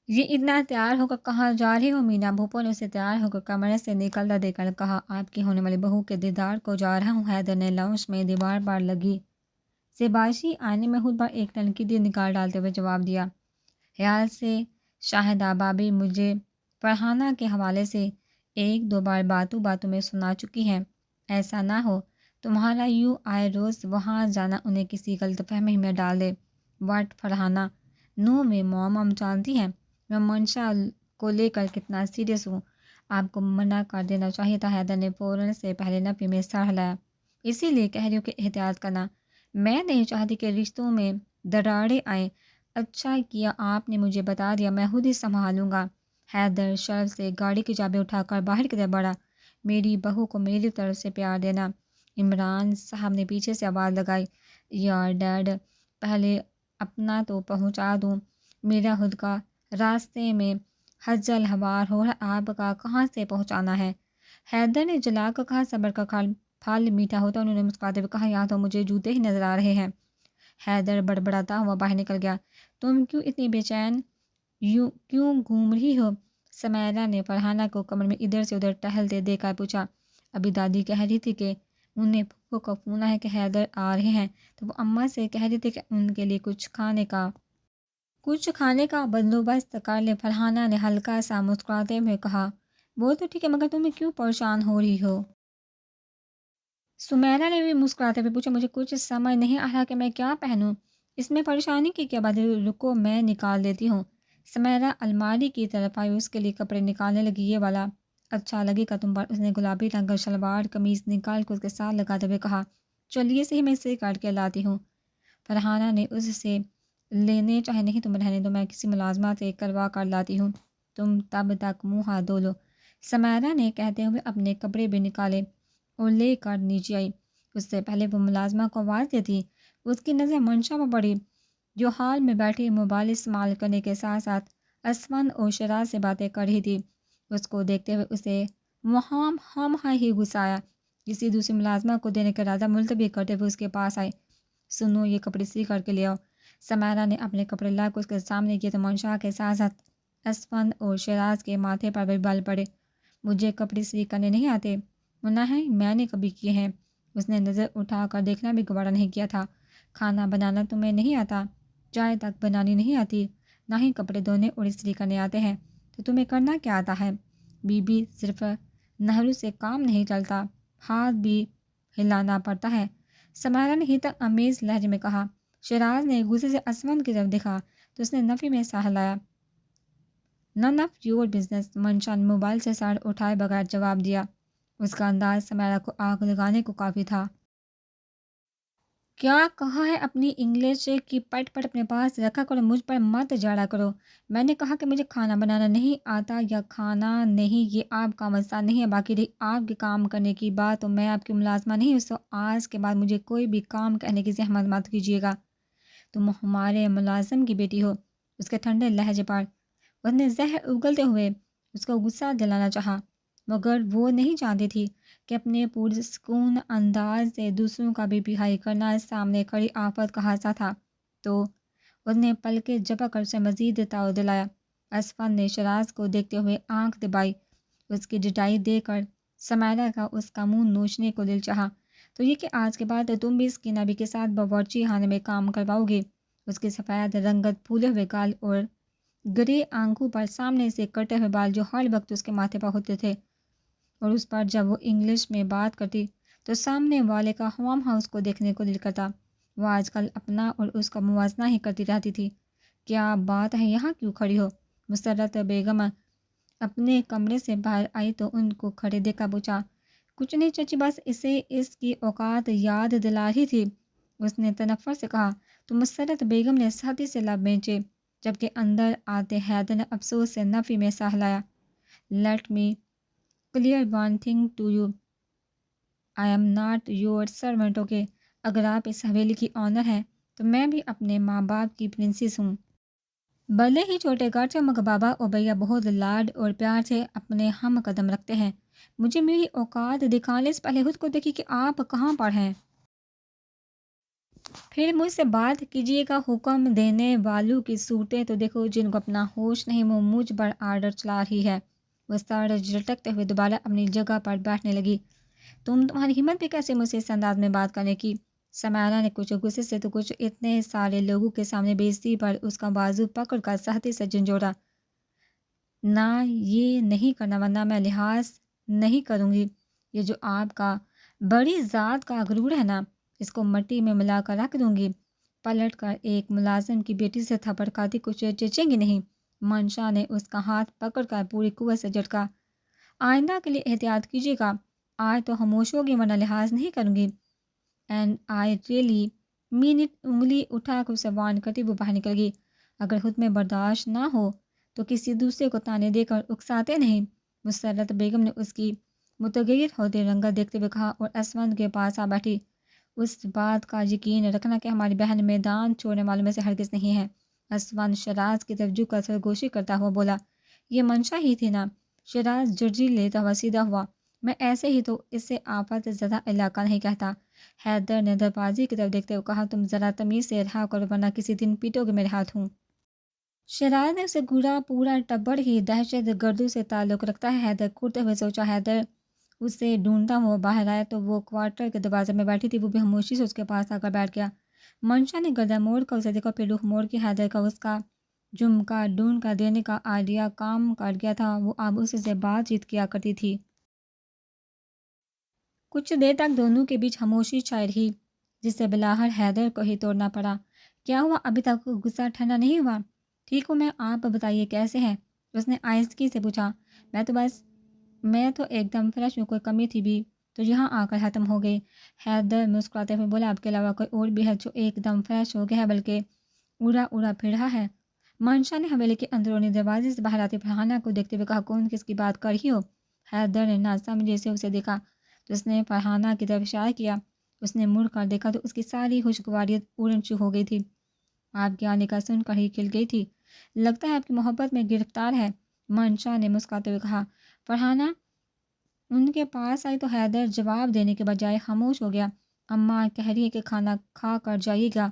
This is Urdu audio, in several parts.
یہ اتنا تیار ہو کر کہاں جا رہی ہو مینا؟ بھوپو نے اسے تیار ہو کر کمرے سے نکلتا دیکھ کر کہا، آپ کی ہونے والی بہو کے دیدار کو جا رہا ہوں۔ حیدر نے لاؤنج میں دیوار پر لگی زیبائشی آئینے میں خود پر ایک تنقیدی نگاہ ڈالتے ہوئے جواب دیا، خیال سے شاہدہ بابی مجھے فرحانہ کے حوالے سے ایک دو بار باتوں باتوں میں سنا چکی ہے۔ ایسا نہ ہو تمہارا یوں آئے روز وہاں جانا انہیں کسی غلط فہمی میں ڈال دے۔ واٹ فرحانہ؟ نو میں موم جانتی ہیں میں منشا کو لے کر کتنا سیریس ہوں۔ آپ کو منع کر دینا چاہیے تھا۔ حیدر نے فوراً سے پہلے نفی میں سر ہلایا، اسی لیے کہہ رہی ہوں کہ احتیاط کرنا۔ میں نہیں چاہتی کہ رشتوں میں دراڑیں آئیں۔ اچھا کیا آپ نے مجھے بتا دیا، میں خود ہی سنبھالوں گا۔ حیدر شرم سے گاڑی کی چابی اٹھا کر باہر کی طرف بڑھا، میری بہو کو میری طرف سے پیار دینا۔ عمران صاحب نے پیچھے سے آواز لگائی، یار ڈیڈ پہلے اپنا تو پہنچا دوں، میرا خود کا راستے میں حجل ہوار ہو رہا، آپ کا کہاں سے پہنچانا ہے؟ حیدر نے جلا کر کہا، صبر کا پھل میٹھا ہوتا۔ انہوں نے مسکراتے ہوئے کہا، یہاں تو مجھے جوتے ہی نظر آ رہے ہیں۔ حیدر بڑبڑاتا ہوا باہر نکل گیا، تم کیوں اتنی بے چین کیوں گھوم رہی ہو؟ سمیرہ نے فرحانہ کو کمرے میں ادھر سے ادھر ٹہلتے دیکھ کر پوچھا، ابھی دادی کہہ رہی تھی کہ انہیں پھپھو کا فون ہے کہ حیدر آ رہے ہیں، تو وہ اماں سے کہہ رہی تھی کہ ان کے لیے کچھ کھانے کا بندوبست کر لے۔ فرحانہ نے ہلکا سا مسکراتے ہوئے کہا، وہ تو ٹھیک ہے، مگر تمہیں کیوں پریشان ہو رہی ہو؟ سمیرہ نے بھی مسکراتے ہوئے پوچھا، مجھے کچھ سمجھ نہیں آ رہا کہ میں کیا پہنوں، اس میں پریشانی کی کیا بات ہے؟ رکو میں نکال دیتی ہوں۔ سمیرہ الماری کی طرف آئی، اس کے لیے کپڑے نکالنے لگی، یہ والا اچھا لگے گا تم پر؟ اس نے گلابی رنگ کا شلوار قمیض نکال کر اس کے ساتھ لگاتے ہوئے کہا، چلیے صحیح، میں اسے کاٹ کے لاتی ہوں۔ فرحانہ نے اس سے لینے چاہے نہیں، تم رہنے دو، میں کسی ملازمہ سے کروا کر لاتی ہوں، تم تب تک منہ ہاتھ دھو لو۔ سمیرہ نے کہتے ہوئے اپنے کپڑے بھی نکالے اور لے کر نیچے آئی۔ اس سے پہلے وہ ملازمہ کو آواز دیتی، اس کی نظر منشا پر پڑی، جو حال میں بیٹھی موبائل استعمال کرنے کے ساتھ ساتھ اسفند اور شراز سے باتیں کر رہی تھی۔ اس کو دیکھتے ہوئے اسے ہم ہی غصہ آیا۔ کسی دوسری ملازمہ کو دینے کا ارادہ ملتوی کرتے ہوئے اس کے پاس آئے، سنو یہ کپڑے سی کر کے لے آؤ۔ سمیرہ نے اپنے کپڑے لا کر اس کے سامنے کیے تو منشا کے ساتھ ساتھ اسفند اور شراز کے ماتھے پر بھی بل پڑے۔ مجھے کپڑے سی کرنے نہیں آتے، منع ہے، میں نے کبھی کیے ہیں۔ اس نے نظر اٹھا کر دیکھنا بھی گوارا نہیں کیا تھا۔ کھانا بنانا تمہیں نہیں آتا، چائے تک بنانی نہیں آتی، نہ ہی کپڑے دھونے اور استری کرنے آتے ہیں، تو تمہیں کرنا کیا آتا ہے؟ بی بی صرف نہرو سے کام نہیں چلتا، ہاتھ بھی ہلانا پڑتا ہے، سمیرہ نے ہی تک امیز لہجے میں کہا۔ شراز نے غصے سے اسفند کی طرف دیکھا تو اس نے نفی میں سہ لایا، نن آف یور بزنس۔ منشا نے موبائل سے سر اٹھائے بغیر جواب دیا۔ اس کا انداز سمیرہ کو آگ لگانے کو کافی تھا۔ کیا کہا ہے؟ اپنی انگلش کی پٹ پٹ اپنے پاس رکھا کرو، مجھ پر مت جھاڑا کرو۔ میں نے کہا کہ مجھے کھانا بنانا نہیں آتا یا کھانا نہیں، یہ آپ کا مسئلہ نہیں ہے۔ باقی رہی آپ کے کام کرنے کی بات، تو میں آپ کی ملازمہ نہیں ہوں، تو آج کے بعد مجھے کوئی بھی کام کہنے کی زحمت مت کیجیے گا۔ تم ہمارے ملازم کی بیٹی ہو۔ اس کے ٹھنڈے لہجے پر اس نے زہر اگلتے ہوئے اس کو غصہ دلانا چاہا، مگر وہ نہیں جانتی تھی کہ اپنے پرسکون انداز سے دوسروں کا بھی رہائی کرنا سامنے کھڑی آفت کا حادثہ تھا، تو اس نے پلکیں جھپک کر اسے مزید تعاون دلایا۔ اسفند نے شراز کو دیکھتے ہوئے آنکھ دبائی، اس کی ڈٹائی دیکھ کر سمیرہ کا اس کا منہ نوچنے کو دل چاہا، تو یہ کہ آج کے بعد تم بھی اس کی نبی کے ساتھ باورچی خانے میں کام کرواؤ گی۔ اس کے سفید رنگت پھولے ہوئے گال اور گرے آنکھوں پر سامنے سے کٹے ہوئے بال جو ہر وقت اس کے ماتھے پر ہوتے تھے، اور اس پر جب وہ انگلش میں بات کرتی تو سامنے والے کا خواہاں اس کو دیکھنے کو دل کرتا۔ وہ آج کل اپنا اور اس کا موازنہ ہی کرتی رہتی تھی۔ کیا بات ہے، یہاں کیوں کھڑی ہو؟ مسرت بیگم اپنے کمرے سے باہر آئی تو ان کو کھڑے دیکھا پوچھا، کچھ نہیں چچی، بس اسے اس کی اوقات یاد دلا رہی تھی، اس نے تنفر سے کہا۔ تو مسرت بیگم نے سختی سے لب بھینچے، جبکہ اندر آتے حیدر نے افسوس سے نفی میں سہ لایا، let me clear one thing to you, I am not your servant, okay? اگر آپ اس حویلی کی آنر ہیں تو میں بھی اپنے ماں باپ کی پرنسس ہوں۔ بھلے ہی چھوٹے گھر سے، مگر بابا اور بھیا بہت لاڈ اور پیار سے اپنے ہم قدم رکھتے ہیں۔ مجھے میری اوقات دکھانے سے پہلے خود کو دیکھیے کہ آپ کہاں پر ہیں۔ پھر مجھ سے بات کیجیے گا حکم دینے والوں کی صورتیں تو دیکھو جن کو اپنا ہوش نہیں، وہ مجھ پر آرڈر چلا رہی ہے۔ وہ سر جھٹکتے ہوئے دوبارہ اپنی جگہ پر بیٹھنے لگی۔ تمہاری ہمت بھی کیسے مجھ سے اس انداز میں بات کرنے کی؟ سمیرا نے کچھ غصے سے تو کچھ اتنے سارے لوگوں کے سامنے بےعزتی پر اس کا بازو پکڑ کر سختی سے جھنجھوڑا۔ نہ یہ نہیں کرنا ورنہ میں لحاظ نہیں کروں گی۔ یہ جو آپ کا بڑی ذات کا غرور ہے نا، اس کو مٹی میں ملا کر رکھ دوں گی۔ پلٹ کر ایک ملازم کی بیٹی سے تھپڑ کھاتی کچھ چچیں گی نہیں۔ منشا نے اس کا ہاتھ پکڑ کر پوری قوت سے جھٹکا۔ آئندہ کے لیے احتیاط کیجیے گا۔ آج تو خاموش ہوگی ورنہ لحاظ نہیں کروں گی۔ And I really mean it. انگلی اٹھا کر اسے وارن کرتی وہ باہر نکل گئی۔ اگر خود میں برداشت نہ ہو تو کسی دوسرے کو تانے دے کر اکساتے نہیں۔ مسرت بیگم نے اس کی متغیر ہوتے رنگت دیکھتے ہوئے کہا اور اسود کے پاس آ بیٹھی۔ اس بات کا یقین رکھنا کہ ہماری بہن میدان چھوڑنے والوں میں سے ہرگز نہیں ہے۔ اسود شراز کی طرف جھک کر سرگوشی کرتا ہوا بولا، یہ منشا ہی تھی نا؟ شراز جرجی لیتا ہوا سیدھا ہوا، میں ایسے ہی تو اسے آفت زدہ علاقہ نہیں کہتا۔ حیدر نے دروازے کی طرف دیکھتے ہوئے کہا، تم ذرا تمیز سے رہا کرو ورنہ کسی دن پیٹو گے میرے ہاتھوں۔ شراز نے اسے گھورا، پورا ٹبر ہی دہشت گردوں سے تعلق رکھتا ہے۔ حیدر کھوٹتے ہوئے سوچا۔ حیدر اسے ڈھونڈتا ہوا باہر آیا تو وہ کوارٹر کے دروازے میں بیٹھی تھی۔ وہ بھی خاموشی سے اس کے پاس آ کر بیٹھ گیا۔ منشا نے گردن موڑ کر اسے دیکھا، پھر رخ موڑ کے حیدر کا اس کا جھمکا ڈھونڈ کر دینے کا آئیڈیا کام کر گیا تھا۔ وہ اب اس سے بات چیت کیا کرتی تھی۔ کچھ دیر تک دونوں کے بیچ خاموشی چھائی رہی، جس سے بالآخر حیدر کو ہی توڑنا پڑا۔ کیا ہوا؟ ابھی تک غصہ ٹھنڈا نہیں ہوا؟ ٹھیک ہوں میں، آپ بتائیے کیسے ہیں؟ اس نے آہستگی سے پوچھا۔ میں تو ایک دم فریش ہوں، کوئی کمی تھی بھی تو یہاں آ کر ختم ہو گئی۔ حیدر مسکراتے ہوئے بولا، آپ کے علاوہ کوئی اور بھی ہے جو ایک دم فریش ہو گیا ہے بلکہ اڑا پھر رہا ہے؟ منشا نے حویلی کے اندرونی دروازے سے باہر آتے فرحانہ کو دیکھتے ہوئے کہا، کون کس کی بات کر رہی ہو؟ حیدر نے ناسمجھی سے اسے دیکھا تو اس نے فرحانہ کی طرف اشارہ کیا۔ اس نے مڑ کر دیکھا تو اس کی ساری خوشگواریت اڑن ہو گئی تھی۔ آپ کے آنے کا سن کر ہی کھل گئی تھی۔ لگتا ہے آپ کی محبت میں گرفتار ہے، منشا نے مسکراتے ہوئے کہا۔ فرحانہ ان کے پاس آئی تو حیدر جواب دینے کے بجائے خاموش ہو گیا۔ اماں کہہ رہی ہے کہ کھانا کھا کر جائیے گا۔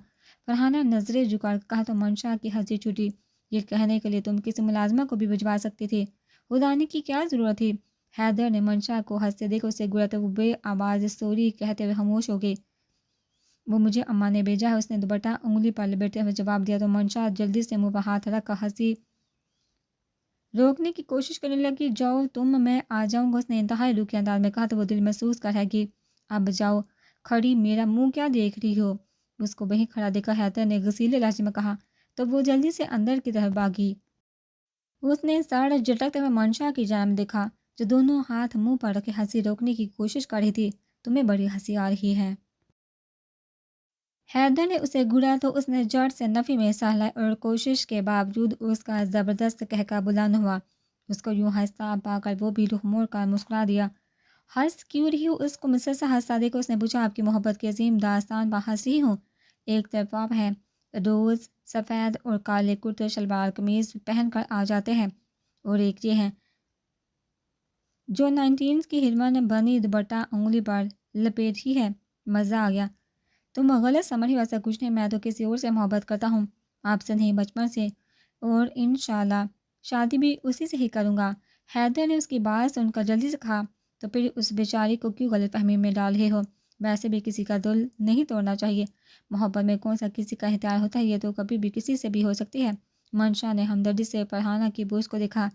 فرحانہ نظریں جھکا کہا تو منشا کی ہنسی چھوٹی۔ یہ کہنے کے لیے تم کسی ملازمہ کو بھی بھجوا سکتی تھی، خدانے کی کیا ضرورت تھی؟ حیدر نے منشا کو ہنستے دیکھ اسے گراتے ہوئے بے آواز سوری کہتے ہوئے خاموش ہو گئی۔ وہ مجھے اماں نے بھیجا ہے، اس نے دوپٹہ انگلی پر لپیٹتے ہوئے جواب دیا تو منشا جلدی سے منہ پر ہاتھ رکھ کر ہنسی روکنے کی کوشش کرنے لگی۔ جاؤ تم، میں آ جاؤں گا، اس نے انتہائی روکھے انداز میں کہا تو وہ دل محسوس کر رہے گی۔ اب جاؤ، کھڑی میرا منہ کیا دیکھ رہی ہو؟ اس کو وہیں کھڑا دیکھا حیدر نے غصیلے لہجے میں کہا تو وہ جلدی سے اندر کی طرف بھاگی۔ اس نے سر جھٹکتے ہوئے منشا کی جانب دیکھا جو دونوں ہاتھ منہ پر رکھے ہنسی روکنے کی کوشش کر رہی تھی۔ تمہیں بڑی ہنسی آ رہی ہے۔ حیدر نے اسے گھورا تو اس نے جڑ سے نفی میں حصہ لیا اور کوشش کے باوجود اس کا زبردست قہقہ بلند ہوا۔ اس کو یوں ہنستا پا کر وہ بھی رخ موڑ کر مسکرا دیا۔ ہنس کیوں رہی ہو؟ اس کو مسرسا ہنستا دیکھ اس نے پوچھا۔ آپ کی محبت کی عظیم داستان پر ہنس رہی ہوں۔ ایک طرف آپ ہیں، روز سفید اور کالے کرتے شلوار قمیض پہن کر آ جاتے ہیں، اور ایک یہ ہیں جو 19 کی ہرمن بنی دوپٹہ انگلی پر لپیٹ ہی ہے۔ مزہ آ گیا۔ تم غلط سمجھ رہی ہو، ایسا کچھ نہیں، میں تو کسی اور سے محبت کرتا ہوں، آپ سے نہیں، بچپن سے، اور انشاءاللہ شادی بھی اسی سے ہی کروں گا۔ حیدر نے اس کی بات سن کر جلدی سے کہا تو پھر اس بیچاری کو کیوں غلط فہمی میں ڈال رہے ہو؟ ویسے بھی کسی کا دل نہیں توڑنا چاہیے، محبت میں کون سا کسی کا اختیار ہوتا ہے، یہ تو کبھی بھی کسی سے بھی ہو سکتی ہے۔ منشا نے ہمدردی سے فرحانہ کی بوجھ کو دیکھا۔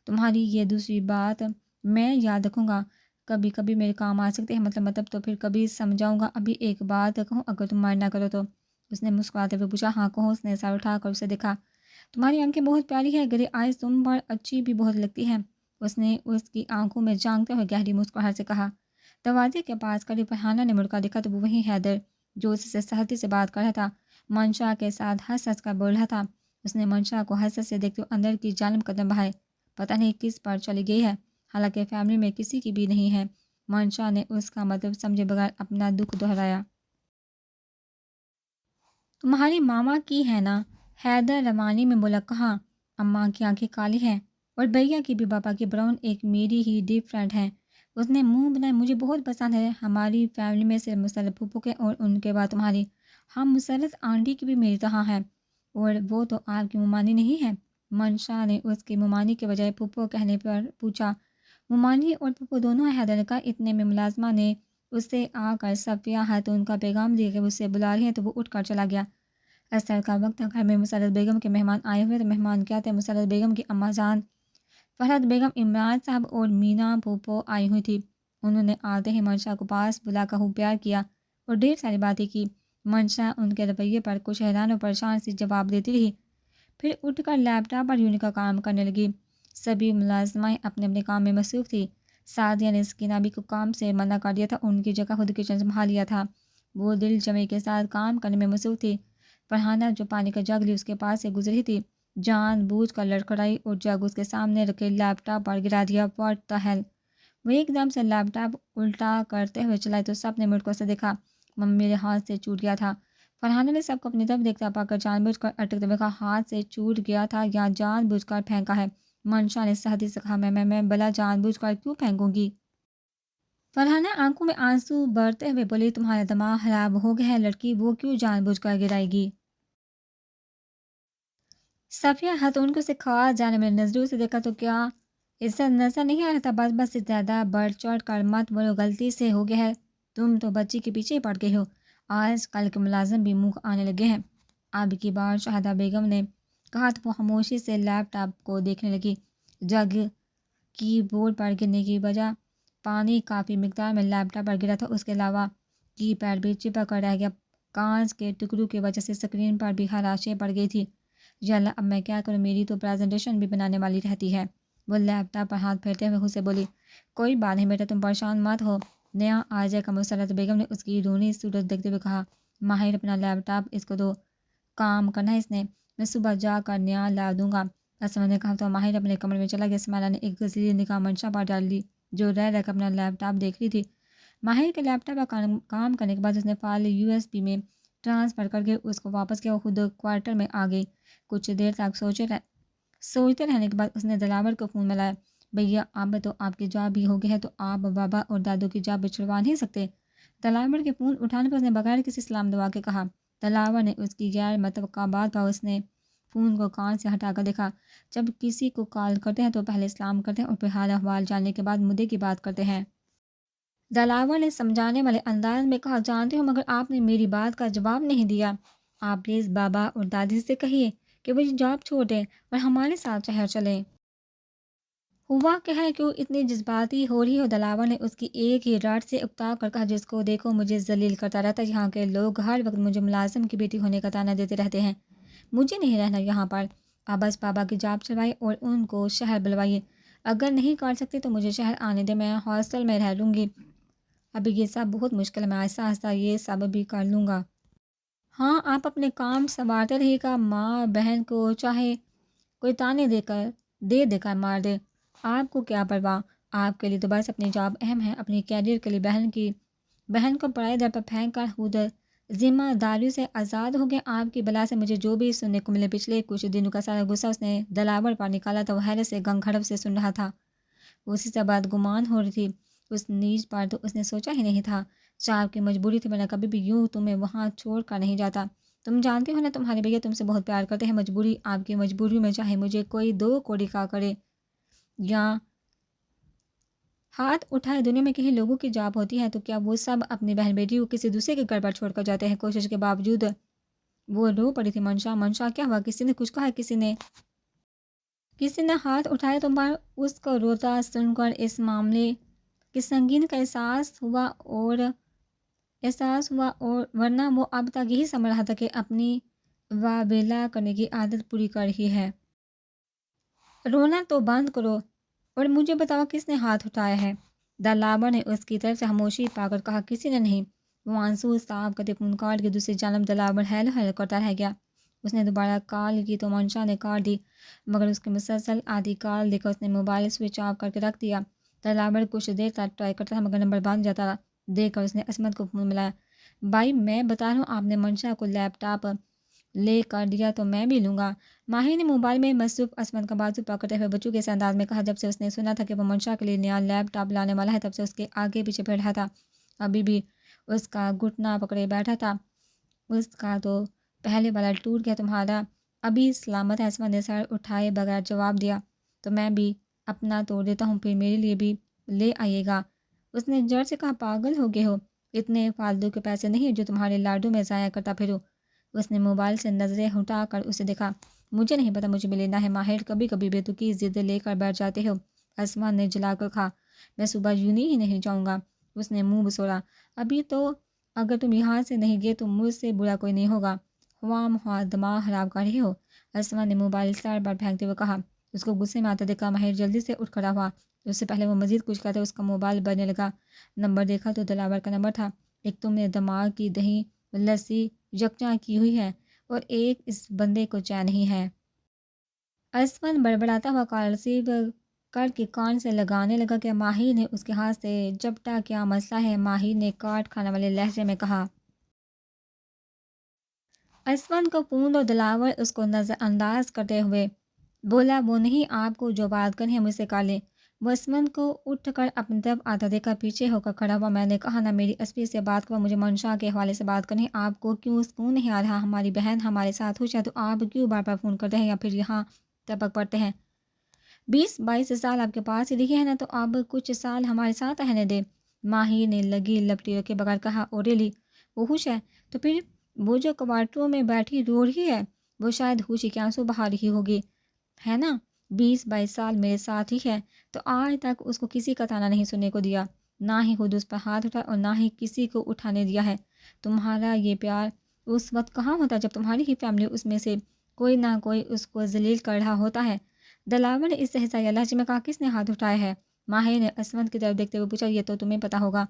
تمہاری یہ دوسری بات میں یاد رکھوں گا، کبھی کبھی میرے کام آ سکتے ہیں، مطلب تو پھر کبھی سمجھاؤں گا۔ ابھی ایک بات کہوں، اگر تم مائنڈ نہ کرو تو؟ اس نے مسکراتے ہوئے پوچھا۔ ہاں کہو، اس نے سر اٹھا کر اسے دیکھا۔ تمہاری آنکھیں بہت پیاری ہے، گرے آئیز تم پر اچھی بھی بہت لگتی ہیں، اس نے اس کی آنکھوں میں جھانکتے ہوئے گہری مسکراہٹ سے کہا۔ دروازے کے پاس کھڑی فرحانہ نے مڑ کر دیکھا تو وہ وہی حیدر جو اس سے سختی سے بات کر رہا تھا، منشا کے ساتھ ہنس ہنس کر بول رہا تھا۔ اس نے منشا کو حسرت سے دیکھتے ہوئے اندر کی جانب قدم بڑھائے۔ پتہ نہیں کس پر چلی گئی ہے، حالانکہ فیملی میں کسی کی بھی نہیں ہے۔ منشا نے اس کا مطلب سمجھے بغیر اپنا دکھ دہرایا۔ تمہاری ماما کی ہے نا؟ حیدر روانی میں بولا۔ کہاں؟ اماں کی آنکھیں کالی ہیں اور بھیا کی بھی پاپا کی براؤن، ایک میری ہی ڈیپ فرینڈ ہیں۔ اس نے منہ بنائے۔ مجھے بہت پسند ہے، ہماری فیملی میں صرف مسلم پھوپھو کے اور ان کے بعد تمہاری۔ ہم مسرت آنٹی کی بھی میری طرح ہے، اور وہ تو آپ کی ممانی نہیں ہے۔ منشا نے اس کی ممانی کے بجائے پھپھو کہنے پر پوچھا۔ ممانی اور پھپھو دونوں حیدر کا اتنے میں ملازمہ نے اس سے آ کر صفیہ خاتون کا پیغام دیا کہ اس سے بلا رہی ہیں، تو وہ اٹھ کر چلا گیا۔ عصر کا وقت تھا، گھر میں مسرت بیگم کے مہمان آئے ہوئے تھے۔ مہمان کیا تھے؟ مسرت بیگم کی اماں جان فرحت بیگم، عمران صاحب اور مینا پھوپھو آئی ہوئی تھی۔ انہوں نے آتے ہی منشا کو پاس بلا کر خوب پیار کیا اور ڈھیر ساری باتیں کی۔ منشا ان کے رویے پر کچھ حیران اور پریشان سی جواب دیتی رہی، پھر اٹھ کر لیپ ٹاپ پر یونٹ کا کام کرنے لگی۔ سبھی ملازمائیں اپنے اپنے کام میں مصروف تھی۔ سعدیہ نے سکینہ بھی کو کام سے منع کر دیا تھا، ان کی جگہ خود کچن سنبھال لیا تھا۔ وہ دل جمعی کے ساتھ کام کرنے میں مصروف تھی۔ فرحانہ جو پانی کا جگ لی اس کے پاس سے گزری تھی، جان بوجھ کر لڑکھڑائی اور جگ اس کے سامنے رکھے لیپ ٹاپ پر گرا دیا۔ What the hell! وہ ایک دم سے لیپ ٹاپ الٹا کرتے ہوئے چلائی تو سب نے مڑ کر اسے دیکھا۔ ممی میرے ہاتھ سے ٹوٹ گیا تھا۔ فرحانہ نے سب کو اپنی طرف دیکھتا پا کر جان بوجھ کر اٹکتے ہوئے کہا، ہاتھ سے ٹوٹ گیا تھا یا جان بوجھ کر پھینکا ہے؟ منشا نے سختی سے کہا، میں بلا جان بوجھ کر کیوں پھینکوں گی؟ فرحانہ آنکھوں میں آنسو بھرتے ہوئے بولی، تمہارا دماغ خراب ہو گیا ہے لڑکی، وہ کیوں جان بوجھ کر گرائے گی؟ صفیہ خاتون کو سکھا جانے میں نظروں سے دیکھا تو کیا اسے نظر نہیں آ رہا تھا؟ بس سے زیادہ بڑھ چڑھ کر مت بولو، غلطی سے ہو گیا ہے، تم تو بچی کے پیچھے پڑ گئے ہو۔ آج کل کے ملازم بھی منہ آنے لگے ہیں۔ اب کی بار شہادہ بیگم نے کہا تو وہ خاموشی سے لیپ ٹاپ کو دیکھنے لگی۔ جگ کی بورڈ پر گرنے کی وجہ پانی کافی مقدار میں لیپ ٹاپ پر گرا تھا، اس کے علاوہ کی پیڈ بھی چپک کر رہ گیا۔ کانچ کے ٹکڑوں کی وجہ سے اسکرین پر بھی خراشیں پڑ گئی تھی۔ یا اللہ، اب میں کیا کروں، میری تو پریزنٹیشن بھی بنانے والی رہتی ہے۔ وہ لیپ ٹاپ پر ہاتھ پھیرتے ہوئے اسے بولی، کوئی بات نہیں بیٹا، تم پریشان مت ہو، نیا آ جائے گا۔ مسرت بیگم نے اس کی رونی صورت دیکھتے ہوئے کہا، ماہر اپنا لیپ ٹاپ اس کو دو، کام کرنا ہے اس نے، میں صبح جا کر نیا لا دوں گا۔ اسما نے کہا تو ماہر اپنے کمرے میں چلا گیا۔ اسماعیلہ نے ایک غزیری نگاہ منشا پر ڈال لی، جو رہ کر اپنا لیپ ٹاپ دیکھ رہی تھی۔ ماہر کے لیپ ٹاپ پر کام کرنے کے بعد اس نے فائل USB میں ٹرانسفر کر کے اس کو واپس کیا اور خود کوارٹر میں آ گئی۔ کچھ دیر تک سوچتے رہنے کے بعد اس نے دلاور کو فون ملایا، بھیا اب تو آپ کی جاب بھی ہو گئی ہے، تو آپ بابا اور دادو کی جاب بچھڑوا نہیں سکتے؟ دلاور کے فون اٹھانے پر اس نے بغیر کسی سلام دعا کے کہا۔ دلاور نے اس کی غیر متوقع بات پر اس نے فون کو کان سے ہٹا کر دیکھا۔ جب کسی کو کال کرتے ہیں تو پہلے سلام کرتے ہیں اور پھر حال احوال جاننے کے بعد مدعے کی بات کرتے ہیں۔ دلاور نے سمجھانے والے انداز میں کہا، جانتی ہوں، مگر آپ نے میری بات کا جواب نہیں دیا۔ آپ پلیز بابا اور دادی سے کہیے کہ وہ جاب چھوڑ دیں اور ہمارے ساتھ شہر چلیں۔ ہوا کیا ہے، کیوں اتنی جذباتی ہو رہی ہو؟ دلاور نے اس کی ایک ہی رٹ سے اکتا کر کہا، جس کو دیکھو مجھے ذلیل کرتا رہتا ہے۔ یہاں کے لوگ ہر وقت مجھے ملازم کی بیٹی ہونے کا طعنہ دیتے رہتے ہیں، مجھے نہیں رہنا یہاں پر۔ آپ بس بابا کی جاب چلوائیے اور ان کو شہر بلوائیے، اگر نہیں کر سکتے تو مجھے شہر آنے دیں، میں ہاسٹل میں رہ لوں گی۔ ابھی یہ سب بہت مشکل ہے، میں آہستہ آہستہ یہ سب بھی کر لوں گا۔ ہاں، آپ اپنے کام سنوارتے رہیے گا، ماں بہن کو چاہے کوئی تانے دے کر مار دے، آپ کو کیا پرواہ؟ آپ کے لیے تو بس اپنی جاب اہم ہے۔ اپنی کیریئر کے لیے بہن کو پرائے در پر پھینک کر خود ذمہ داریوں سے آزاد ہو گئے۔ آپ کی بلا سے مجھے جو بھی سننے کو ملے، پچھلے کچھ دنوں کا سارا غصہ اس نے دلاور پر نکالا تھا۔ وہ حیرت سے گنگھڑ سے سن رہا تھا، اسی سے بات گمان ہو رہی تھی اس نیچ پر، تو اس نے سوچا ہی نہیں تھا، چاپ کی مجبوری تھی، ورنہ کبھی بھی یوں تمہیں وہاں چھوڑ کر نہیں جاتا۔ تم جانتے ہو نا، تمہارے بھیا تم سے بہت پیار کرتے ہیں، مجبوری آپ کی مجبوری میں چاہے مجھے کوئی دو کوڑی کا کرے یا ہاتھ اٹھائے، دنیا میں کہیں لوگوں کی جاب ہوتی ہے تو کیا وہ سب اپنی بہن بیٹی کو کسی دوسرے کے گھر پر چھوڑ کر جاتے ہیں؟ کوشش کے باوجود وہ رو پڑی تھی۔ منشا کیا ہوا؟ کسی نے کچھ کہا؟ کسی نے ہاتھ اٹھائے تو پر اس کو روتا سن کر اس معاملے کی سنگین کا احساس ہوا اور ورنہ وہ اب تک یہی سمجھ رہا تھا کہ اپنی واویلا کرنے کی عادت پوری کر رہی ہے۔ رونا تو بند کرو اور مجھے بتاؤ کس نے ہاتھ اٹھایا ہے؟ دلاور نے اس کی طرف سے خاموشی پا کر کہا، کسی نے نہیں۔ وہ آنسو صاف کرتے فون کاٹ کے دوسری جانب دلاور ہیلو کرتا رہ گیا۔ اس نے دوبارہ کال کی تو منشا نے کاٹ دی، مگر اس کی مسلسل آدھی کال دیکھ کر اس نے موبائل سوئچ آف کر کے رکھ دیا۔ دلاور کچھ دیر تک ٹرائی کرتا تھا مگر نمبر بند جاتا دیکھ کر اس نے عصمت کو فون ملایا، بھائی میں بتا رہا ہوں، آپ نے منشا کو لیپ ٹاپ لے کر دیا تو میں بھی لوں گا۔ ماہر نے موبائل میں مصروف عصمت کا بازو پکڑتے ہوئے بچوں کے اس انداز میں کہا، جب سے اس نے سنا تھا کہ وہ منشا کے لیے نیا لیپ ٹاپ لانے والا ہے، تب سے اس کے آگے پیچھے پھر رہا تھا، ابھی بھی اس کا گھٹنا پکڑے بیٹھا تھا۔ اس کا تو پہلے والا ٹوٹ گیا، تمہارا ابھی سلامت ہے؟ اسما نے سر اٹھائے بغیر جواب دیا۔ تو میں بھی اپنا توڑ دیتا ہوں، پھر میرے لیے بھی لے آئیے گا۔ اس نے جڑ سے کہا، پاگل ہو گئے ہو؟ اتنے فالتو کے پیسے نہیں جو تمہارے لاڈو میں ضائع کرتا پھروں۔ اس نے موبائل سے نظریں ہٹا کر اسے دیکھا۔ مجھے نہیں پتا، مجھے بھی لینا ہے ماہر، کبھی کبھی بے تکی ضد لے کر بیٹھ جاتے ہو۔ اسما نے جلا کر کہا، میں صبح یونی ہی نہیں جاؤں گا۔ اس نے منہ بسوڑا، ابھی تو اگر تم یہاں سے نہیں گئے تو مجھ سے برا کوئی نہیں ہوگا۔ خواہ مخواہ دماغ خراب کر رہے ہو؟ اسما نے موبائل سر پر پھینکتے ہوئے کہا۔ اس کو غصے میں آتا دیکھا ماہر جلدی سے اٹھ کھڑا ہوا۔ اس سے پہلے وہ مزید کچھ کہتا اس کا موبائل بجنے لگا۔ نمبر دیکھا تو دلاور کا نمبر تھا۔ ایک تم نے دماغ کی دہی لسی یکجا کی ہوئی ہے اور ایک اس بندے کو چین نہیں ہے۔ اسفن بڑبڑاتا ہوا کال ریسیو کر کے کان سے لگانے لگا کہ ماہر نے اس کے ہاتھ سے جپٹا، کیا مسئلہ ہے؟ ماہر نے کاٹ کھانے والے لہجے میں کہا۔ اسفن کو فون اور دلاور اس کو نظر انداز کرتے ہوئے بولا، وہ نہیں، آپ کو جو بات کرنی ہے مجھ سے کر لیں۔ وہ اسفن کو اٹھ کر اپنی طرف آتا دیکھا پیچھے ہو کر کھڑا ہوا۔ میں نے کہا نا میری ایسپی سے بات کرو، مجھے منشا کے حوالے سے بات کرنی ہے۔ آپ کو کیوں سکون نہیں آ رہا؟ ہماری بہن ہمارے ساتھ ہو جائے تو آپ کیوں بار بار فون کرتے ہیں یا پھر یہاں ٹپک پڑتے ہیں؟ 20-22 سال آپ کے پاس ہی رہی ہے نا، تو اب کچھ سال ہمارے ساتھ رہنے دے۔ ماہر نے لگی لپٹی رکھے بغیر کہا، اوریلی وہ ہوش ہے؟ تو پھر وہ جو کوارٹروں میں بیٹھی رو رہی ہے، وہ شاید ہوشی کے آنسو بہا رہی ہوگی، ہے نا؟ 20-22 سال میرے ساتھ ہی ہے تو آج تک اس کو کسی کا تانا نہیں سننے کو دیا، نہ ہی خود اس پر ہاتھ اٹھا اور نہ ہی کسی کو اٹھانے دیا ہے۔ تمہارا یہ پیار اس وقت کہاں ہوتا جب تمہاری ہی فیملی اس میں سے کوئی نہ کوئی اس کو ذلیل کر رہا ہوتا ہے؟ دلاور نے استحضاء لہجے میں کہا، کس نے ہاتھ اٹھایا ہے؟ ماہر نے اسمت کی طرف دیکھتے ہوئے پوچھا، یہ تو تمہیں پتا ہوگا۔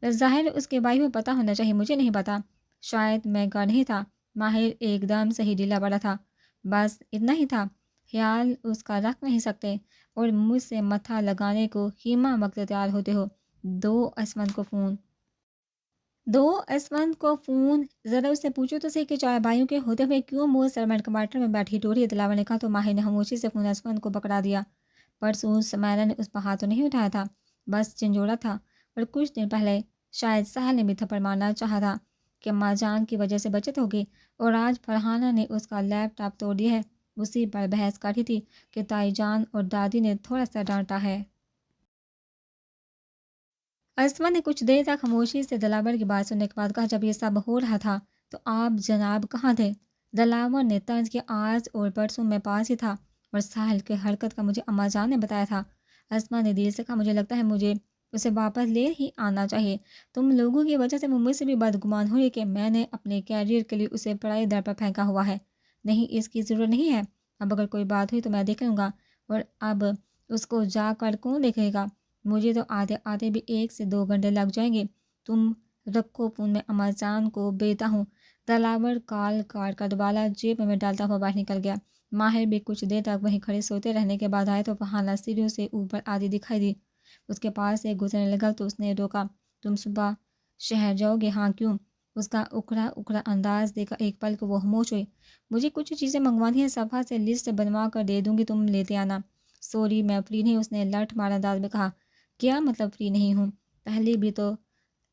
ظاہر اس کے بھائی میں پتا ہونا چاہیے، مجھے نہیں پتا۔ شاید میں کا نہیں تھا۔ ماہر ایک دم سے ہی ڈھیلا پڑا تھا۔ بس اتنا ہی تھا، خیال اس کا رکھ نہیں سکتے اور مجھ سے متھا لگانے کو ہیما وقت تیار ہوتے ہو۔ دو اسمنت کو فون ذرا اس سے پوچھو تو صحیح کہ چار بھائیوں کے ہوتے ہوئے کیوں وہ سرمنٹ کمارٹر میں بیٹھی ٹوری ہے؟ دلاور نے کہا تو ماہر نے خاموشی سے فون اسمنت کو پکڑا دیا۔ پرسوں سمیرا نے اس پر ہاتھ تو نہیں اٹھایا تھا، بس چنجوڑا تھا، اور کچھ دن پہلے شاید ساحل نے بھی تھپڑ مارنا چاہا تھا کہ ماں جان کی وجہ سے بچت ہوگی، اور آج فرحانہ نے اس کا لیپ ٹاپ توڑ دیا ہے۔ اسی پر بحث کر رہی تھی کہ تائی جان اور دادی نے تھوڑا سا ڈانٹا ہے۔ اسما نے کچھ دیر تک خاموشی سے دلاور کی بات سننے کے بعد کہا، جب یہ سب ہو رہا تھا تو آپ جناب کہاں تھے؟ دلاور نے طنز کیا، آج اور پرسوں میں پاس ہی تھا، اور ساحل کی حرکت کا مجھے اما جان نے بتایا تھا۔ اسما نے دل سے کہا، مجھے لگتا ہے مجھے اسے واپس لے ہی آنا چاہیے۔ تم لوگوں کی وجہ سے وہ مجھ سے بھی بدگمان ہوئی کہ میں نے اپنے کیریئر کے لیے اسے پرائے در پر پھینکا ہوا ہے۔ نہیں، اس کی ضرورت نہیں ہے۔ اب اگر کوئی بات ہوئی تو میں دیکھ لوں گا، اور اب اس کو جا کر کون دیکھے گا؟ مجھے تو آتے آتے بھی 1 سے 2 گھنٹے لگ جائیں گے۔ تم رکھو فون، میں اما جان کو بیتا ہوں۔ دلاور کال کاٹ کر دوبارہ جیب میں ڈالتا ہوا باہر نکل گیا۔ ماہر بھی کچھ دیر تک وہیں کھڑے سوتے رہنے کے بعد آئے تو فرحانہ سیڑھیوں سے اوپر آتی دکھائی دی۔ اس کے پاس سے گزرنے لگا تو اس نے روکا، تم صبح شہر جاؤ گے؟ ہاں، کیوں؟ اس کا اکھڑا اکھڑا انداز دیکھا ایک پل کو وہ خاموش ہوئی۔ مجھے کچھ چیزیں منگوانی ہیں، صفحہ سے لسٹ بنوا کر دے دوں گی، تم لیتے آنا۔ سوری، میں فری نہیں، اس نے لٹ مارا انداز میں کہا۔ کیا مطلب فری نہیں ہوں؟ پہلے بھی تو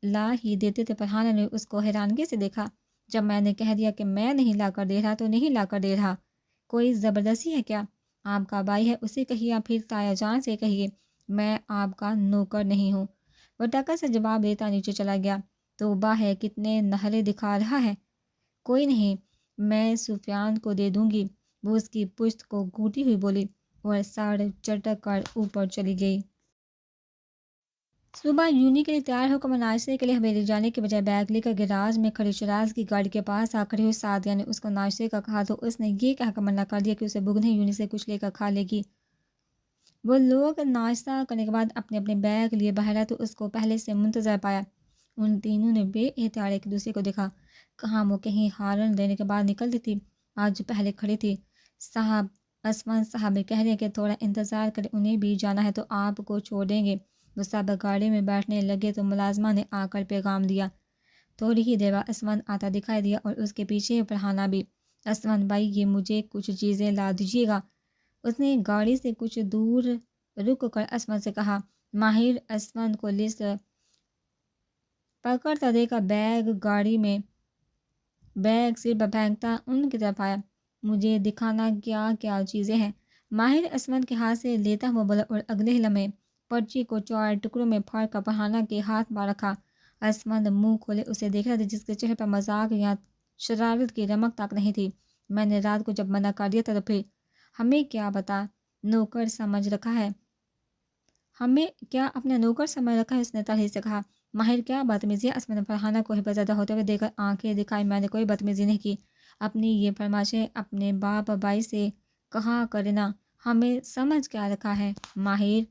لا ہی دیتے تھے۔ فرحانہ نے اس کو حیرانگی سے دیکھا۔ جب میں نے کہہ دیا کہ میں نہیں لا کر دے رہا تو نہیں لا کر دے رہا۔ کوئی زبردستی ہے کیا؟ آپ کا بھائی ہے، اسے کہیے یا پھر تایا جان سے کہیے، میں آپ کا نوکر نہیں ہوں۔ وہ ٹکر سے جواب دیتا نیچے چلا گیا۔ توبہ ہے، کتنے نخرے دکھا رہا ہے۔ کوئی نہیں، میں سفیان کو دے دوں گی، وہ اس کی پشت کو گھونتی ہوئی بولی، اور سر چٹک کر اوپر چلی گئی۔ صبح یونی کے لیے تیار ہو کر وہ ناشتے کے لیے حویلی جانے کے بجائے بیگ لے کر گیراج میں کھڑی شراز کی گاڑی کے پاس آ کھڑی ہوئی۔ سعدیہ نے اس کو ناشتے کا کہا تو اس نے یہ کہہ کر منع کر دیا کہ اسے بھوک نہیں، یونی سے کچھ لے کر کھا لے گی۔ وہ لوگ ناشتہ کرنے کے بعد اپنے اپنے بیگ لیے باہر آئے تو اس کو پہلے سے منتظر پایا۔ ان تینوں نے بے احتیاط ایک دوسرے کو دیکھا۔ کہاں وہ کہیں ہارن دینے کے بعد نکلتی تھی، آج پہلے کھڑی تھی۔ صاحب، اسمن صاحب کہہ رہے ہیں کہ تھوڑا انتظار کریں، انہیں بھی جانا ہے تو آپ کو چھوڑ دیں گے۔ وہ سب گاڑی میں بیٹھنے لگے تو ملازمہ نے آ کر پیغام دیا۔ تھوڑی ہی دیر بعد اسمن آتا دکھائی دیا اور اس کے پیچھے فرحانہ بھی۔ اسمن بھائی، یہ مجھے کچھ چیزیں لا دیجیے گا۔ اس نے گاڑی سے کچھ دور رک کر اسمن سے کہا۔ ماہر اسمن کو لسٹ پکڑتا دیکھا بیگ گاڑی میں بیگ سر پر پھینکتا ان کی طرف آیا۔ مجھے دکھانا کیا کیا چیزیں ہیں؟ ماہر اسمند کے ہاتھ سے لیتا ہوا بولا اور اگلے ہی لمحے پرچی کو 4 ٹکڑوں میں پھاڑ کر فرحانہ کے ہاتھ میں رکھا۔ اسمند منہ کھولے اسے دیکھ رہا تھا، جس کے چہرے پر مذاق یا شرارت کی رمق تک نہیں تھی۔ میں نے رات کو جب منع کر دیا تھا تو پھر ہمیں کیا بتا نوکر سمجھ رکھا ہے؟ ہمیں کیا اپنا نوکر سمجھ رکھا ہے؟ اس نے تلخی سے کہا۔ ماہر کیا بدتمیزی ہے؟ اسمند نے فرحانہ کو حفاظت زدہ ہوتے ہوئے دیکھ کر آنکھیں دکھائی۔ میں نے کوئی بدتمیزی نہیں کی، اپنی یہ فرمائشیں اپنے باپ بھائی سے کہا کرنا، ہمیں سمجھ کیا رکھا ہے؟ ماہر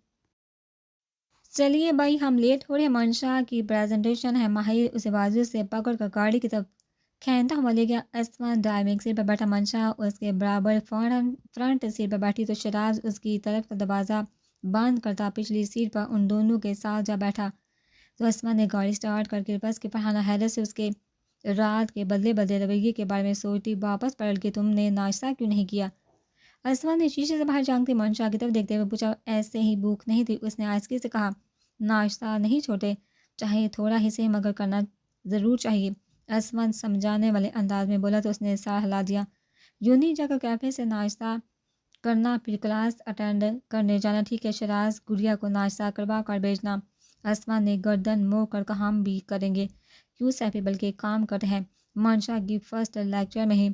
چلیے بھائی ہم لیٹ ہو رہے ہیں، منشا کی پریزنٹیشن ہے۔ ماہر اسے بازو سے پکڑ کر گاڑی کی طرف کھینتا ہوا لے گیا۔ اسمند ڈرائیونگ سیٹ پر بیٹھا، منشا اس کے برابر فرنٹ سیٹ پر بیٹھی تو شراز اس کی طرف کا دروازہ بند کرتا پچھلی سیٹ پر ان دونوں کے ساتھ جا بیٹھا۔ تو اسمند نے گاڑی سٹارٹ کر کے بس کہ فرحانہ حیرت سے اس کے رات کے بدلے رویے کے بارے میں سوچتی واپس پلٹ کے تم نے ناشتہ کیوں نہیں کیا؟ اسمند نے شیشے سے باہر جھانکتی منشا کی طرف دیکھتے ہوئے پوچھا۔ ایسے ہی بھوک نہیں تھی، اس نے آہستگی سے کہا۔ ناشتہ نہیں چھوٹے، چاہے تھوڑا ہی سے مگر کرنا ضرور چاہیے، اسمند سمجھانے والے انداز میں بولا تو اس نے سر ہلا دیا۔ یوں نہیں جا کر کیفے سے ناشتہ کرنا پھر کلاس اٹینڈ کرنے جانا ٹھیک ہے؟ شراز گڑیا کو ناشتہ کروا کر بھیجنا؟ اسمند نے گردن موڑ کر کہا۔ ہم بھی کریں گے، کیوں سیفی بلکہ ایک کام کرتے ہیں، منشا کی فرسٹ لیکچر میں ہی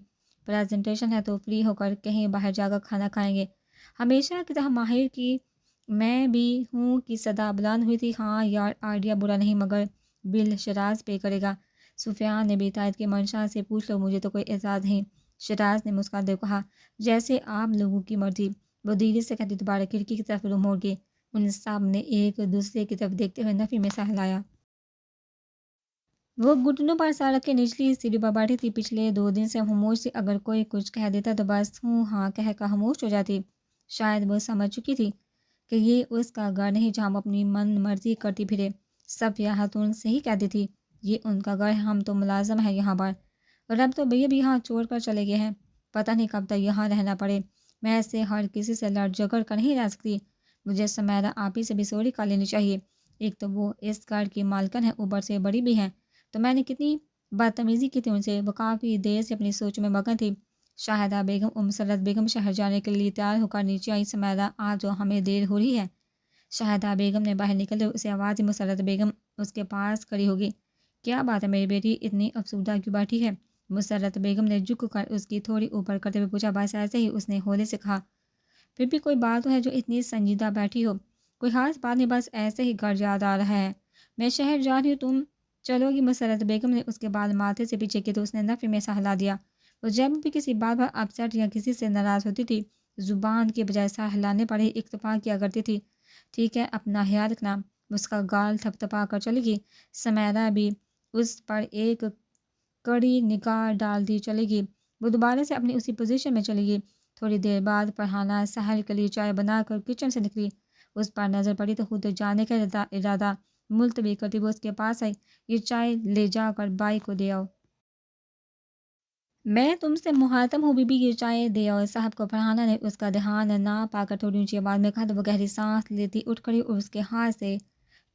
پریزنٹیشن ہے تو فری ہو کر کہیں باہر جا کر کھانا کھائیں گے۔ ہمیشہ کی طرح ماہر کی میں بھی ہوں کی صدا بلند ہوئی تھی۔ ہاں یار آئیڈیا برا نہیں، مگر بل شراز پے کرے گا۔ سفیان نے بھی تائید کی۔ منشا سے پوچھ لو، مجھے تو کوئی اعتراض نہیں، شراز نے مسکراتے ہوئے کہا۔ جیسے آپ لوگوں کی مرضی، وہ دھیرے سے کہتی دوبارہ کھڑکی کی طرف منہ موڑ گئی۔ ان سب نے ایک دوسرے کی طرف دیکھتے ہوئے نفی میں سر ہلایا۔ وہ گھٹنوں پر سر رکھ کے نچلی سیڑھی پر بیٹھی تھی۔ پچھلے 2 دن سے خاموش تھی، اگر کوئی کچھ کہہ دیتا تو بس ہوں ہاں کہہ کر خاموش ہو جاتی۔ شاید وہ سمجھ چکی تھی کہ یہ اس کا گھر نہیں جہاں وہ اپنی من مرضی کرتی پھرے۔ صفیہ خاتون صحیح کہتی تھی، یہ ان کا گھر ہے، ہم تو ملازم ہیں یہاں پر، اور اب تو بھیا بھی یہاں چھوڑ کر چلے گئے ہیں، پتہ نہیں کب تک یہاں رہنا پڑے۔ میں ایسے ہر کسی سے لڑ جھگڑ کر نہیں رہ سکتی، مجھے سمیرا آپی سے بھی سوری کر لینی چاہیے، ایک تو وہ اس گھر کی مالکن ہے، اوپر سے بڑی بھی ہیں، تو میں نے کتنی بدتمیزی کی تھی ان سے۔ وہ کافی دیر سے اپنی سوچ میں مگن تھی۔ شاہدہ بیگم مسرت بیگم شہر جانے کے لیے تیار ہو کر نیچے آئی۔ سمیرا آ جو، ہمیں دیر ہو رہی ہے۔ شاہدہ بیگم نے باہر نکلتے اسے آواز دی۔ مسرت بیگم اس کے پاس کھڑی ہوگی۔ کیا بات ہے میری بیٹی اتنی افسردہ کیوں بیٹھی ہے؟ مسرت بیگم نے جھک کر اس کی تھوڑی اوپر کرتے ہوئے پوچھا۔ بس ایسے ہی، اس نے ہولے سے کہا۔ پھر بھی کوئی بات تو ہے جو اتنی سنجیدہ بیٹھی ہو؟ کوئی خاص بات نہیں، بس ایسے ہی گھر یاد آ رہا ہے، میں شہر جا رہی ہوں، تم چلو گی؟ مسرت بیگم نے اس کے بعد ماتھے سے پیچھے کی تو اس نے نفی میں سر ہلا دیا۔ وہ جب بھی کسی بات پر اپسیٹ یا کسی سے ناراض ہوتی تھی، زبان کے بجائے سر ہلانے پر ہی اکتفا کیا کرتی تھی۔ ٹھیک ہے، اپنا خیال رکھنا۔ اس کا گال تھپ تھپا کر چلی گئی۔ سمیرا بھی اس پر ایک کڑی نگاہ ڈالتی چلی گئی۔ وہ دوبارہ سے اپنی اسی پوزیشن میں چلی گئی۔ تھوڑی دیر بعد فرحانہ سحر کے لیے چائے بنا کر کچن سے نکلی۔ اس پر نظر پڑی تو خود جانے کا ارادہ ملتوی کرتی وہ اس کے پاس آئی۔ یہ چائے لے جا کر بائی کو دے آؤ۔ میں تم سے مخاطب ہوں بی بی، یہ چائے دے آؤ صاحب کو۔ فرحانہ نے اس کا دھیان نہ پا کر تھوڑی اونچی آواز میں کہا تو وہ گہری سانس لیتی اٹھ کھڑی اور اس کے ہاتھ سے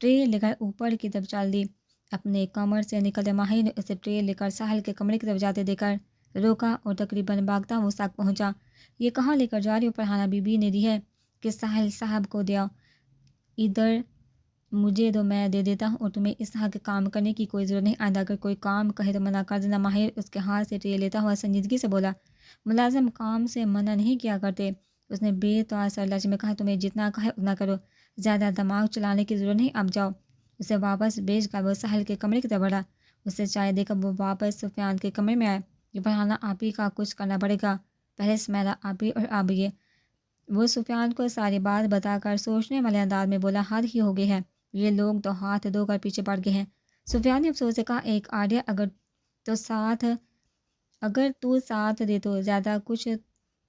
ٹرے لے کر اوپر کی طرف چل دی۔ اپنے کمر سے نکلتے ماہر نے اسے ٹرے لے کر ساحل کے کمرے کی طرف جاتے دیکھ کر روکا اور تقریباً بھاگتا وہ تک پہنچا۔ یہ کہاں لے کر جا رہی ہو؟ فرحانہ بی بی نے دی ہے کہ ساحل صاحب کو دے آؤ، ادھر مجھے دو، میں دے دیتا ہوں، اور تمہیں اس طرح کے کام کرنے کی کوئی ضرورت نہیں، آئندہ اگر کوئی کام کہے تو منع کر دینا۔ ماہر اس کے ہاتھ سے ٹرے لیتا ہوا سنجیدگی سے بولا۔ ملازم کام سے منع نہیں کیا کرتے، اس نے بے تاثر لہجے میں کہا۔ تمہیں جتنا کہے اتنا کرو، زیادہ دماغ چلانے کی ضرورت نہیں، اب جاؤ۔ اسے واپس بھیج کر وہ ساحل کے کمرے کی طرف بڑھا۔ اسے چائے دے کر وہ واپس سفیان کے کمرے میں آئے۔ یہ فرحانہ آپی کا کچھ کرنا پڑے گا، پہلے سمیرا آپی اور اب یہ۔ وہ سفیان کو ساری بات بتا کر سوچنے والے انداز میں بولا۔ حد ہی ہو گئی ہے، یہ لوگ تو ہاتھ دھو کر پیچھے پڑ گئے ہیں۔ سفیان نے افسوس سے کہا۔ ایک آئیڈیا، اگر تو ساتھ دے تو زیادہ کچھ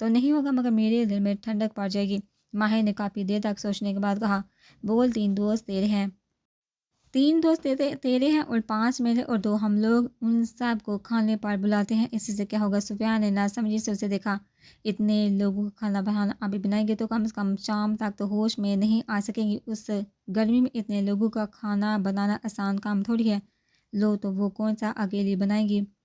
تو نہیں ہوگا، مگر میرے دل میں ٹھنڈک پڑ جائے گی۔ ماہر نے کافی دیر تک سوچنے کے بعد کہا۔ بول، 3 دوست تیرے ہیں؟ 3 دوست تیرے ہیں اور 5 میرے اور 2 ہم لوگ ان سب کو کھانے پر بلاتے ہیں، اسی سے کیا ہوگا؟ سفیان نے ناسمجھی سے اسے دیکھا۔ اتنے لوگوں کا کھانا فرحانہ ابھی بنائیں گے تو کم سے کم شام تک تو ہوش میں نہیں آ سکیں گی، اس گرمی میں اتنے لوگوں کا کھانا بنانا آسان کام تھوڑی ہے۔ لو تو وہ کون سا اکیلی بنائیں گی؟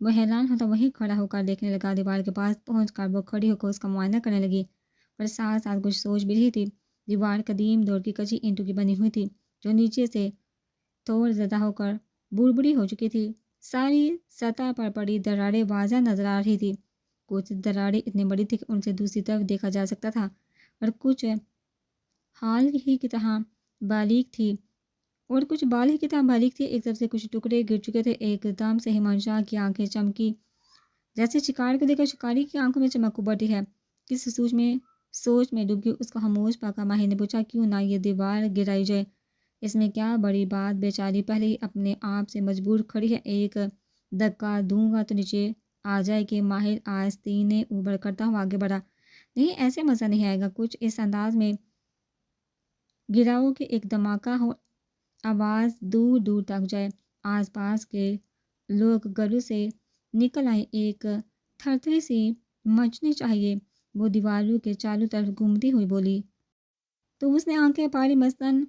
وہ حیران ہوتا وہیں کھڑا ہو کر دیکھنے لگا۔ دیوار کے پاس پہنچ کر وہ کھڑی ہو کر اس کا معائنہ کرنے لگی، پر ساتھ ساتھ کچھ سوچ بھی رہی تھی۔ دیوار قدیم دور کی کچی اینٹوں کی بنی ہوئی تھی، جو نیچے سے توڑ زدہ ہو کر بڑبڑی ہو چکی تھی۔ ساری سطح پر پڑی دراریں واضح نظر آ رہی تھی۔ کچھ دراریں اتنی بڑی تھی کہ ان سے دوسری طرف دیکھا جا سکتا تھا، اور کچھ حال ہی کی طرح باریک تھی ایک طرف سے کچھ ٹکڑے گر چکے تھے۔ ایک دم سے ہمانشاہ کی آنکھیں چمکی، جیسے شکار کو دیکھ کر شکاری کی آنکھوں میں چمک ابھرتی ہے۔ کس سوچ میں ڈوب گئی اس کا خاموش پاکا ماہر نے پوچھا، کیوں نہ یہ دیوار گرائی جائے؟ اس میں کیا بڑی بات؟ بیچاری پہلے ہی اپنے آپ سے مجبور کھڑی ہے، ایک دھکا دوں گا تو نیچے آ جائے گی۔ ماہر آستینے اوپر کرتا ہوا آگے بڑھا، نہیں ایسے مزہ نہیں آئے گا، کچھ اس انداز میں گراؤ کہ ایک دھماکہ ہو، آواز دور دور تک جائے، آس پاس کے لوگ گھروں سے نکل آئے، ایک تھرتھری سی مچنی چاہیے۔ وہ دیواروں کے چاروں طرف گھومتی ہوئی بولی۔ تو اس نے آنکھیں پاری، مثلاً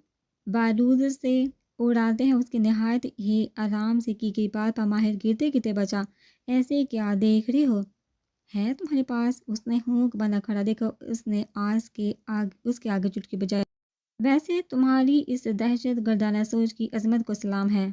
بارود سے اڑاتے ہیں۔ اس کی نہایت ہی آرام سے کی گئی بات پر ماہر گرتے گرتے بچا، ایسے کیا دیکھ رہی ہو؟ ہے تمہارے پاس؟ اس نے ہونک بنا کھڑا دیکھا، اس نے اس کے آگے چٹکی بجائی، ویسے تمہاری اس دہشت گردانہ سوچ کی عظمت کو سلام ہے۔